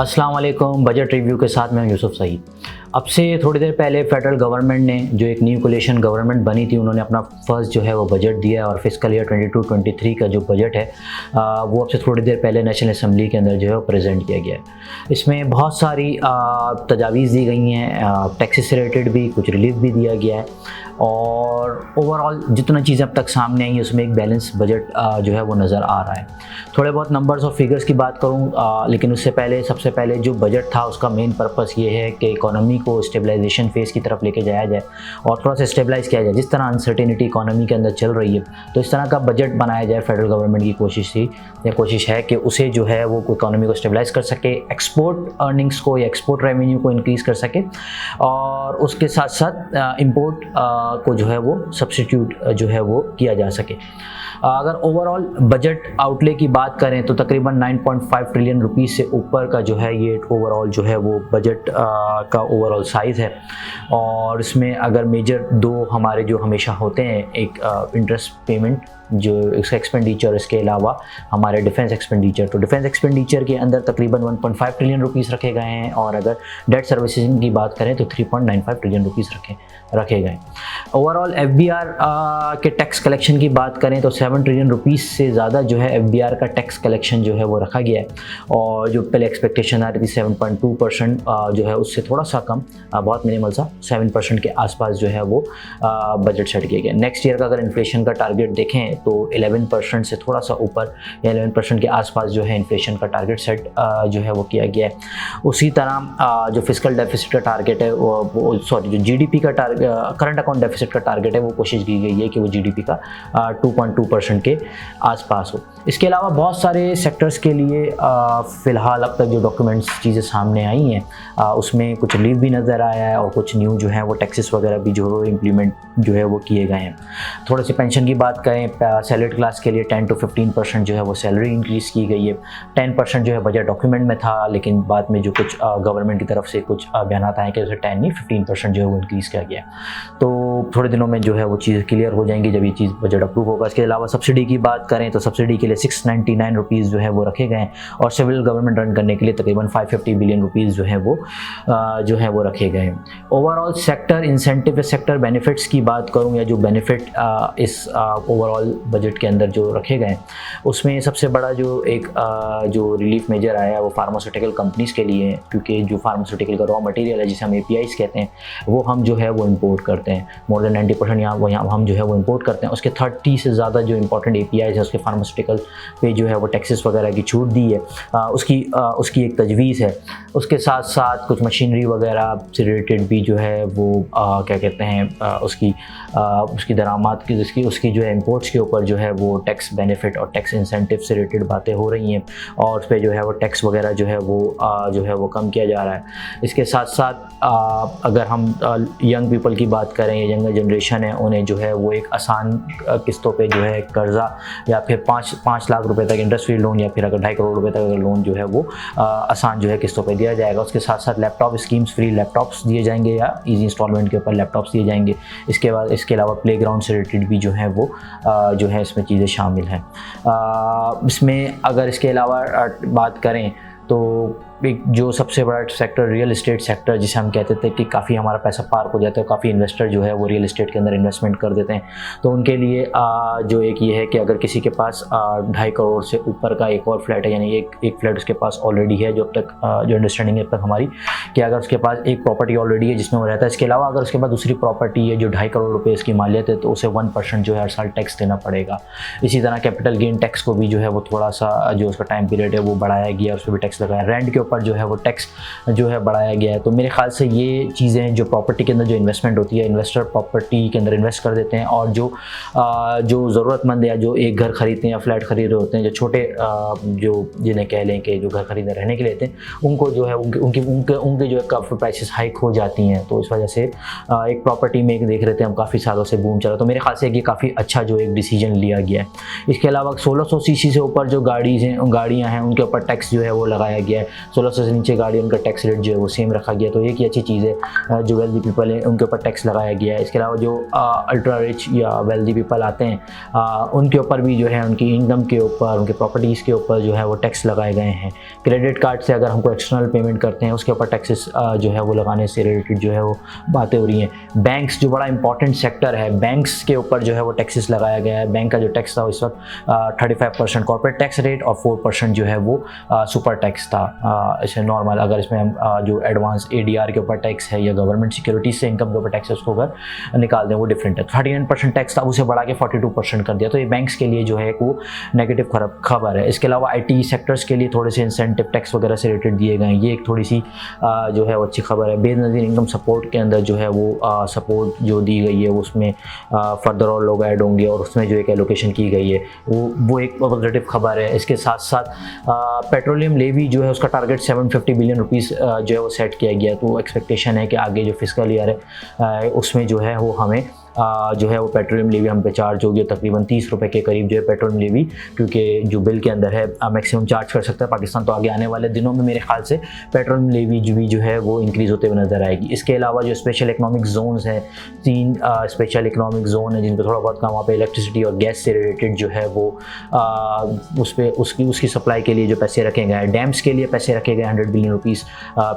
अस्सलाम वालेकुम। Budget review के साथ मैं यूसुफ सईद। अब से थोड़ी देर पहले फेडरल गवर्नमेंट ने जो एक न्यू कोलिशन गवर्नमेंट बनी थी, उन्होंने अपना फर्स्ट जो है वो बजट दिया है और फिस्कल ईयर 22-23 का जो बजट है वो अब से थोड़ी देर पहले नेशनल असम्बली के अंदर जो है वो प्रेजेंट किया गया है। इसमें बहुत सारी तजावीज़ दी गई हैं, टैक्सेस से रिलेटेड भी कुछ रिलीफ भी दिया गया है और ओवरऑल जितना चीज़ें अब तक सामने आई हैं उसमें एक बैलेंस बजट जो है वो नज़र आ रहा है। थोड़े बहुत नंबर्स और फिगर्स की बात करूँ लेकिन उससे पहले सबसे पहले जो बजट था उसका मेन पर्पस ये है कि इकोनॉमी को स्टेबलाइजेशन फेज़ की तरफ लेके जाया जाए और थोड़ा सा स्टेबलाइज़ किया जाए। जिस तरह अनसर्टेनिटी इकोनॉमी के अंदर चल रही है तो इस तरह का बजट बनाया जाए। फेडरल गवर्नमेंट की कोशिश है कि उसे जो है वो इकोनॉमी को स्टेबलाइज़ कर सके, एक्सपोर्ट अर्निंग्स को या एक्सपोर्ट रेवेन्यू को इंक्रीज़ कर सके और उसके साथ साथ इंपोर्ट को जो है वो सब्स्टिट्यूट जो है वो किया जा सके। अगर ओवरऑल बजट आउटले की बात करें तो तकरीबन 9.5 ट्रिलियन रुपीस से ऊपर का जो है ये ओवरऑल जो है वो बजट का ओवरऑल साइज़ है। और इसमें अगर मेजर दो हमारे जो हमेशा होते हैं, एक इंटरेस्ट पेमेंट जो इसका एक्सपेंडिचर, इसके अलावा हमारे डिफेंस एक्सपेंडिचर। तो डिफेंस एक्सपेंडिचर के अंदर तकरीबन 1.5 ट्रिलियन रुपीस रखे गए हैं और अगर डेट सर्विसिंग की बात करें तो 3.95 ट्रिलियन रुपीस रखे गए। ओवरऑल FBR के टैक्स कलेक्शन की बात करें तो 7 ट्रिलियन रुपीस से ज़्यादा जो है FBR का टैक्स कलेक्शन जो है वो रखा गया है और जो पहले एक्सपेक्टेशन आ रही थी 7.2% जो है उससे थोड़ा सा कम, बहुत मिनिमल सा 7% के आसपास जो है वो बजट सेट किया गया। नेक्स्ट ईयर का अगर इन्फ्लेशन का टारगेट देखें तो 11% से थोड़ा सा ऊपर या 11% के आसपास जो है इन्फ्लेशन का टारगेट सेट जो है वो किया गया है। उसी तरह जो फिस्कल डेफिसिट का टारगेट है वो जो GDP का करंट अकाउंट डेफिसिट का टारगेट है वो कोशिश की गई है कि वो GDP का 2.2% के आसपास हो। इसके अलावा बहुत सारे सेक्टर्स के लिए फ़िलहाल अब तक जो डॉक्यूमेंट्स चीज़ें सामने आई हैं उसमें कुछ रिलीफ भी नज़र आया है और कुछ न्यू जो है वो टैक्सेस वगैरह भी जो इम्प्लीमेंट जो है वो किए गए हैं। थोड़े से पेंशन की बात करें, सैलरीड क्लास के लिए 10 to 15% जो है वो सैलरी इंक्रीज़ की गई है। 10% जो है बजट डॉक्यूमेंट में था लेकिन बाद में जो कुछ गवर्नमेंट की तरफ से कुछ बयान आए कि उसे 10 नहीं 15% जो है वो इंक्रीज़ किया गया। तो थोड़े दिनों में जो है वो चीज़ क्लियर हो जाएंगी जब ये चीज़ बजट अप्रूव होगा। इसके अलावा सब्सिडी की बात करें तो सब्सिडी के लिए 699 रुपीज़ जो है वो रखे गए हैं और सिविल गवर्नमेंट रन करने के लिए तकरीबन 550 बिलियन रुपीज़ जो है वो रखे गए हैं। Overall sector incentive, sector benefits की बात करूँ या जो बेनिफिट इस ओवरऑल बजट के अंदर जो रखे गए उसमें सबसे बड़ा जो एक जो रिलीफ मेजर आया है वो फार्मास्यूटिकल कंपनीज़ के लिए है, क्योंकि जो फार्मास्यूटिकल का रॉ मटेरियल है जिसे हम APIs कहते हैं वो हम जो है वो इंपोर्ट करते हैं। मोर देन 90% यहाँ हम जो है वो इंपोर्ट करते हैं। उसके 30 से ज़्यादा जो इंपॉर्टेंट APIs है उसके फार्मास्यूटिकल पे जो है वो टैक्सेस वगैरह की छूट दी है। उसकी एक तजवीज़ है। उसके साथ साथ कुछ मशीनरी वगैरह से रिलेटेड भी जो है वो क्या कहते हैं उसकी दरामद की उसकी जो है इंपोर्ट्स के ऊपर जो है वो टैक्स बेनिफिट और टैक्स इंसेंटिव से रिलेटेड बातें हो रही हैं और उस पर जो है वो टैक्स वगैरह जो है वो कम किया जा रहा है। इसके साथ साथ अगर हम यंग पीपल की बात करें, यंगर जनरेशन है, उन्हें जो है वो एक आसान किस्तों पे जो है कर्जा या फिर 5 लाख रुपए तक इंटरेस्ट फ्री लोन या फिर अगर 2.5 करोड़ रुपए तक अगर लोन जो है वो आसान जो है किस्तों पे दिया जाएगा। उसके साथ साथ लैपटॉप स्कीम्स, फ्री लैपटॉप्स दिए जाएंगे या ईजी इंस्टॉलमेंट के ऊपर लैपटॉप्स दिए जाएंगे। इसके अलावा प्लेग्राउंड से रिलेटेड भी जो है वो जो है इसमें चीज़ें शामिल हैं। इसमें अगर इसके अलावा बात करें तो एक जो सबसे बड़ा सेक्टर रियल इस्टेट सेक्टर, जिसे हम कहते थे कि काफ़ी हमारा पैसा पार्क हो जाता है, काफ़ी इन्वेस्टर जो है वो रियल इस्टेट के अंदर इन्वेस्टमेंट कर देते हैं। तो उनके लिए जो एक ये है कि अगर किसी के पास 2.5 करोड़ से ऊपर का एक और फ्लैट है, यानी एक फ्लैट उसके पास ऑलरेडी है, जो अब तक जो अंडरस्टैंडिंग है अब तक हमारी कि अगर उसके पास एक प्रॉपर्टी ऑलरेडी है जिसमें वो रहता है, इसके अलावा अगर उसके पास दूसरी प्रॉपर्टी है जो 2.5 करोड़ रुपये इसकी मालियत है तो उसे 1% जो है हर साल टैक्स देना पड़ेगा। इसी तरह कैपिटल गेन टैक्स को भी जो है वो थोड़ा सा जो उसका टाइम पीरियड है वो बढ़ाया गया, उस पर भी टैक्स लगाया। रेंट के ऊपर जो है वो टैक्स जो है बढ़ाया गया है। तो मेरे ख्याल से ये चीज़ें जो प्रॉपर्टी के अंदर जो इन्वेस्टमेंट होती है, इन्वेस्टर प्रॉपर्टी के अंदर इन्वेस्ट कर देते हैं और जो ज़रूरतमंद या जो एक घर खरीदते हैं या फ्लैट खरीद रहे होते हैं, जो छोटे जो जिन्हें कह लें कि जो घर खरीदने रहने के लिए लेते हैं, उनको जो है उनके जो है काफ़ी प्राइसेस हाइक हो जाती हैं। तो इस वजह से एक प्रॉपर्टी में एक देख रहे थे हम काफ़ी सालों से बूम चला। तो मेरे ख्याल से ये काफ़ी अच्छा जो एक डिसीजन लिया गया है। इसके अलावा 1600 cc से ऊपर जो गाड़ियाँ हैं उनके ऊपर टैक्स जो है वो लगाया गया है। 1600 से नीचे गाड़ी उनका टैक्स रेट जो है वो सेम रखा गया। तो एक ही अच्छी चीज़ है, जो वेल्दी पीपल है उनके ऊपर टैक्स लगाया गया है। इसके अलावा जो अल्ट्रा रिच या वेल्दी पीपल आते हैं उनके ऊपर भी जो है उनकी इनकम के ऊपर, उनके प्रॉपर्टीज़ के ऊपर जो है वो टैक्स लगाए गए हैं। क्रेडिट कार्ड से अगर हमको एक्सटर्नल पेमेंट करते हैं उसके ऊपर टैक्सेस जो है वो लगाने से रिलेटेड जो है वो बातें हो रही हैं। बैंक्स जो बड़ा इंपॉर्टेंट सेक्टर है, बैंक्स के ऊपर जो है वो टैक्सेस लगाया गया है। बैंक का जो टैक्स था इस वक्त 35% कॉर्पोरेट टैक्स रेट और 4% जो है वो सुपर टैक्स था। इसे नॉर्मल अगर इसमें हम जो एडवांस ADR के ऊपर टैक्स है या गवर्नमेंट सिक्योरिटीज से इनकम के ऊपर टैक्स है उसको अगर निकाल दें वो डिफरेंट है। 39% टैक्स था, उसे बढ़ा के 42% कर दिया। तो ये बैंक्स के लिए जो है वो नेगेटिव खबर है। इसके अलावा IT सेक्टर्स के लिए थोड़े से इंसेंटिव टैक्स वगैरह से रिलेटेड दिए गए हैं, ये एक थोड़ी सी जो है वो अच्छी खबर है। बेनज़ीर इनकम सपोर्ट के अंदर जो है वो सपोर्ट जो दी गई है उसमें फर्दर और लोग ऐड होंगे और उसमें जो एक एलोकेशन की गई है वो एक पॉजिटिव खबर है। इसके साथ साथ पेट्रोलियम लेवी जो है उसका टारगेट 750 बिलियन रुपीस जो है वो सेट किया गया। तो एक्सपेक्टेशन है कि आगे जो फिस्कल ईयर है उसमें जो है वो हमें जो है वो पेट्रोलियम लेवी हम पे चार्ज होगी तकरीबन 30 रुपये के करीब जो है पेट्रोलियम लेवी, क्योंकि जो बिल के अंदर है मैक्सिमम चार्ज कर सकता है पाकिस्तान। तो आगे आने वाले दिनों में मेरे ख्याल से पेट्रोलियम लेवी जो है वो इंक्रीज़ होते हुए नज़र आएगी। इसके अलावा जो स्पेशल इकनॉमिक जोन्स हैं, 3 स्पेशल इकनॉमिक जोन है जिन पर थोड़ा बहुत काम, वहाँ पे इलेक्ट्रिसिटी और गैस से रिलेटेड जो है वो उस पर उसकी सप्लाई के लिए जो पैसे रखे गए हैं। डैम्स के लिए पैसे रखे गए 100 बिलियन रुपीज़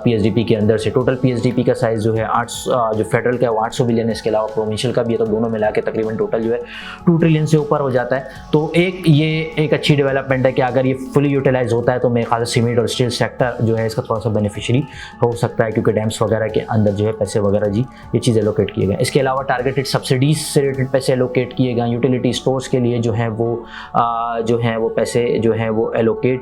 PSDP के अंदर से। टोटल PSDP का साइज़ जो है जो फेडरल का है वो 800 बिलियन है। इसके अलावा प्रोविंशियल का भी है, तो दोनों मिला के तकरीबन टोटल जो है 2 ट्रिलियन से ऊपर हो जाता है। तो ये एक अच्छी डेवलपमेंट है कि अगर ये फुली यूटिलाइज होता है तो मेरे ख्याल से सीमेंट और स्टील सेक्टर जो है इसका थोड़ा सा बेनिफिशियरी हो सकता है, क्योंकि डैम्स वगैरह के अंदर जो है पैसे वगैरह ये चीज़ एलोकेट किए गए। इसके अलावा टारगेटेड सब्सिडीज से रिलेटेड पैसे एलोकेट किए गए। यूटिलिटी स्टोर्स के लिए जो है वो पैसे जो है वो एलोकेट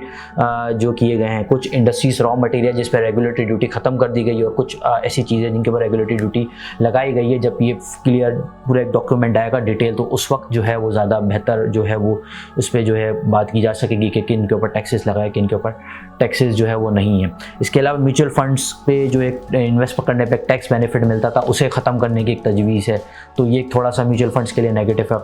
जो किए गए हैं। कुछ इंडस्ट्रीज रॉ मटेरियल जिस पर रेगुलेटरी ड्यूटी ख़त्म कर दी गई है और कुछ ऐसी चीज़ें जिनके ऊपर रेगुलेटरी ड्यूटी लगाई गई है। जब ये क्लियर पूरा एक डॉक्यूमेंट आएगा डिटेल, तो उस वक्त जो है वो ज़्यादा बेहतर जो है वो उस पर जो है बात की जा सकेगी कि किन के ऊपर टैक्सेस लगाए, किन के ऊपर टैक्सेस जो है वो नहीं है। इसके अलावा म्यूचुअल फंड्स पे जो एक इन्वेस्ट करने पे एक टैक्स बेनिफिट मिलता था उसे ख़त्म करने की एक तजवीज़ है। तो ये थोड़ा सा म्यूचुअल फंड्स के लिए नेगेटिव है,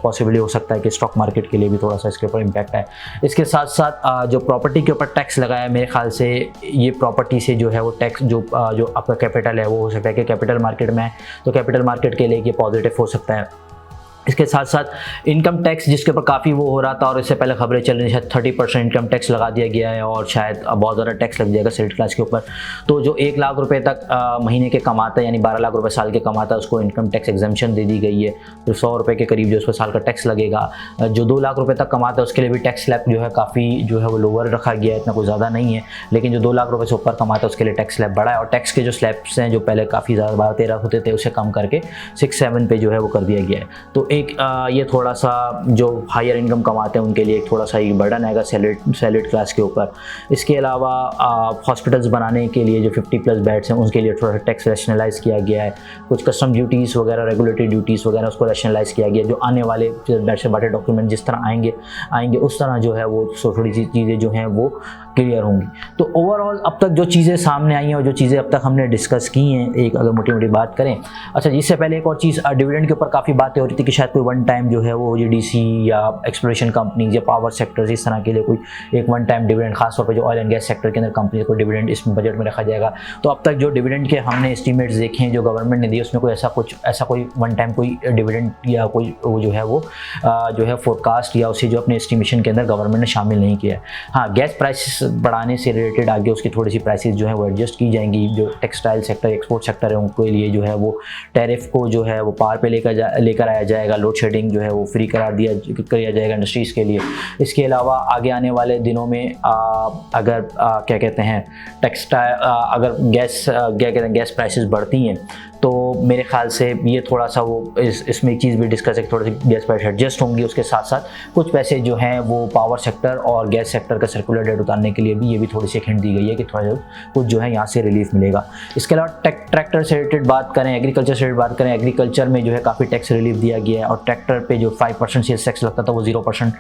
पॉसिबली हो सकता है कि स्टॉक मार्केट के लिए भी थोड़ा सा इसके ऊपर इम्पैक्ट है। इसके साथ साथ जो प्रॉपर्टी के ऊपर टैक्स लगाया, मेरे ख्याल से ये प्रॉपर्टी से जो है वो टैक्स जो आपका कैपिटल है वो हो सकता है कि कैपिटल मार्केट में है, तो कैपिटल मार्केट के लिए ये पॉजिटिव हो सकता है। इसके साथ साथ इनकम टैक्स जिसके ऊपर काफ़ी वो हो रहा था और इससे पहले खबरें चल रही शायद 30% इनकम टैक्स लगा दिया गया है और शायद बहुत ज़्यादा टैक्स लग जाएगा सेलेक्ट क्लास के ऊपर। तो जो 1 लाख रुपए तक महीने के कमाता है, यानी 12 लाख रुपए साल के कमाता है, उसको इनकम टैक्स एग्जम्पशन दे दी गई है। तो 100 रुपये के करीब जो उस पर साल का टैक्स लगेगा। जो 2 लाख रुपये तक कमाता है उसके लिए भी टैक्स स्लैब जो है काफ़ी जो है वो लोअर रखा गया है, इतना कोई ज़्यादा नहीं है। लेकिन जो 2 लाख रुपये से ऊपर कमाता है उसके लिए टैक्स स्लैब बढ़ा है और टैक्स के जो स्लैब्स हैं जो पहले काफ़ी ज़्यादा 12-13 होते थे उसे कम करके 6-7 पे जो है वो कर दिया गया है। तो एक ये थोड़ा सा जो हायर इनकम कमाते हैं उनके लिए एक थोड़ा सा एक बर्डन आएगा सैलरीड क्लास के ऊपर। इसके अलावा हॉस्पिटल्स बनाने के लिए जो 50+ बेड्स हैं उनके लिए थोड़ा टैक्स रैशनलाइज किया गया है। कुछ कस्टम ड्यूटीज़ वगैरह, रेगुलेटरी ड्यूटीज़ वगैरह उसको रैशनलाइज किया गया है। जो आने वाले बैठे बाटे डॉक्यूमेंट जिस तरह आएंगे उस तरह जो है वो थोड़ी सी चीज़ें जो हैं वो क्लियर होंगी। तो ओवरऑल अब तक जो चीज़ें सामने आई हैं और जो चीज़ें अब तक हमने डिस्कस की हैं, एक अगर मोटी मोटी बात करें। अच्छा, इससे पहले एक और चीज़, डिविडेंड के ऊपर काफ़ी बातें हो रही थी कि शायद कोई वन टाइम जो है वो OGDC या एक्सप्लोरेशन कंपनीज या पावर सेक्टर्स इस तरह के लिए कोई एक वन टाइम डिविडेंड, खासतौर पर जो ऑयल एंड गैस सेक्टर के अंदर कंपनी को डिविडेंड इस बजट में रखा जाएगा। तो अब तक जो डिविडेंड के हमने एस्टीमेट्स देखे हैं जो गवर्नमेंट ने दिए उसमें कोई ऐसा कोई वन टाइम कोई डिविडेंड या कोई वो जो है फोरकास्ट या उसे जो अपने एस्टिमेशन के अंदर गवर्नमेंट ने शामिल नहीं किया है। हाँ, गैस प्राइसेस बढ़ाने से रिलेटेड आगे उसकी थोड़ी सी प्राइसेस जो है वो एडजस्ट की जाएंगी। जो टेक्सटाइल सेक्टर, एक्सपोर्ट सेक्टर है उनके लिए जो है वो टैरिफ को जो है वो पार पे लेकर आया जाएगा। लोड शेडिंग जो है वो फ्री करार दिया जाएगा इंडस्ट्रीज़ के लिए। इसके अलावा आगे आने वाले दिनों में अगर क्या कहते हैं टेक्सटाइल अगर गैस प्राइसेस बढ़ती हैं तो मेरे ख्याल से ये थोड़ा सा वो इसमें एक चीज़ भी डिस्कस है कि थोड़ी सी गैस प्राइस एडजस्ट होंगी। उसके साथ साथ कुछ पैसे जो हैं वो पावर सेक्टर और गैस सेक्टर का सर्कुलर डेट उतारने के लिए भी ये भी थोड़ी सी हिंट दी गई है कि थोड़ा कुछ जो है यहाँ से रिलीफ मिलेगा। इसके अलावा ट्रैक्टर से रिलेटेड बात करें, एग्रीकल्चर से रिलेटेड बात करें, एग्रीकल्चर में जो है काफ़ी टैक्स रिलीफ दिया गया है और ट्रैक्टर पे जो 5% सेल्स टैक्स लगता था वो 0%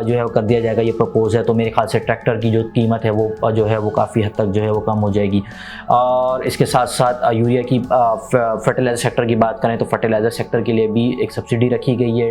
जो है वो कर दिया जाएगा, ये प्रपोज है। तो मेरे ख्याल से ट्रैक्टर की जो कीमत है वो जो है वो काफ़ी हद तक जो है वो कम हो जाएगी। और इसके साथ साथ यूरिया की फर्टिलाइज़र सेक्टर की बात करें तो फर्टिलाइज़र सेक्टर के लिए भी एक सब्सिडी रखी गई है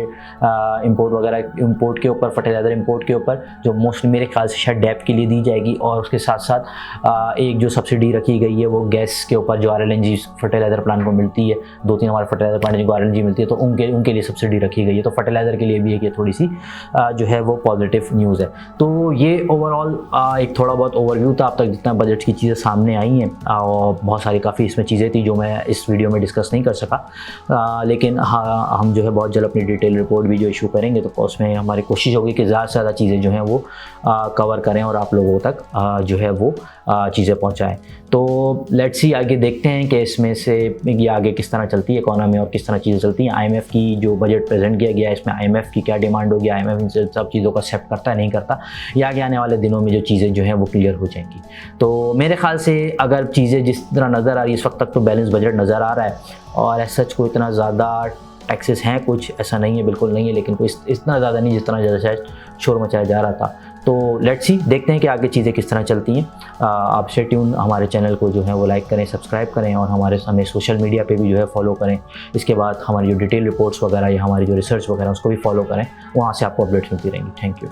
इंपोर्ट वगैरह, इंपोर्ट के ऊपर, फर्टिलाइज़र इंपोर्ट के ऊपर, जो मोस्टली मेरे ख्याल से शायद डैप के लिए दी जाएगी। और उसके साथ साथ एक जो सब्सिडी रखी गई है वो गैस के ऊपर, जो RLNG फर्टिलाइज़र प्लांट को मिलती है, 2-3 हमारे फर्टिलाइज़र प्लांट जिनको RLNG मिलती है, तो उनके लिए सब्सिडी रखी गई है। तो फर्टिलाइज़र के लिए भी एक ये थोड़ी सी जो है वो पॉजिटिव न्यूज़ है। तो ये ओवरऑल एक थोड़ा बहुत ओवरव्यू था अब तक जितना बजट की चीज़ें सामने आई हैं, और बहुत सारी काफ़ी इसमें चीज़ें थी जो मैं इस वीडियो में डिस्कस नहीं कर सका। लेकिन हाँ, हम जो है बहुत जल्द अपनी डिटेल रिपोर्ट भी जो इशू करेंगे, तो उसमें हमारी कोशिश होगी कि ज़्यादा से ज़्यादा चीज़ें जो हैं वो कवर करें और आप लोगों तक जो है वो चीज़ें पहुँचाएँ। तो लेट्स सी, आगे देखते हैं कि इसमें से ये आगे किस तरह चलती है इकोनॉमी और किस तरह चीज़ें चलती हैं। IMF की जो बजट प्रेजेंट किया गया है, इसमें IMF की क्या डिमांड होगी, IMF इन सब चीज़ों को एक्सेप्ट करता है नहीं करता, या आगे आने वाले दिनों में जो चीज़ें जो हैं वो क्लियर हो जाएंगी। तो मेरे ख्याल से अगर चीज़ें जिस तरह नज़र आ रही है इस वक्त तक, तो बैलेंस बजट नज़र आ रहा है, और एज सच को इतना ज़्यादा टैक्सेस हैं कुछ ऐसा नहीं है, बिल्कुल नहीं है, लेकिन कोई इतना ज़्यादा नहीं जितना ज़्यादा शायद शोर मचाया जा रहा था। तो लेट्स सी, देखते हैं कि आगे चीज़ें किस तरह चलती हैं। आप स्टे ट्यून, हमारे चैनल को जो है वो लाइक करें, सब्सक्राइब करें, और हमें सोशल मीडिया पे भी जो है फॉलो करें। इसके बाद हमारी जो डिटेल रिपोर्ट्स वगैरह या हमारी जो रिसर्च वगैरह उसको भी फॉलो करें, वहाँ से आपको अपडेट्स मिलती रहेंगी। Thank you.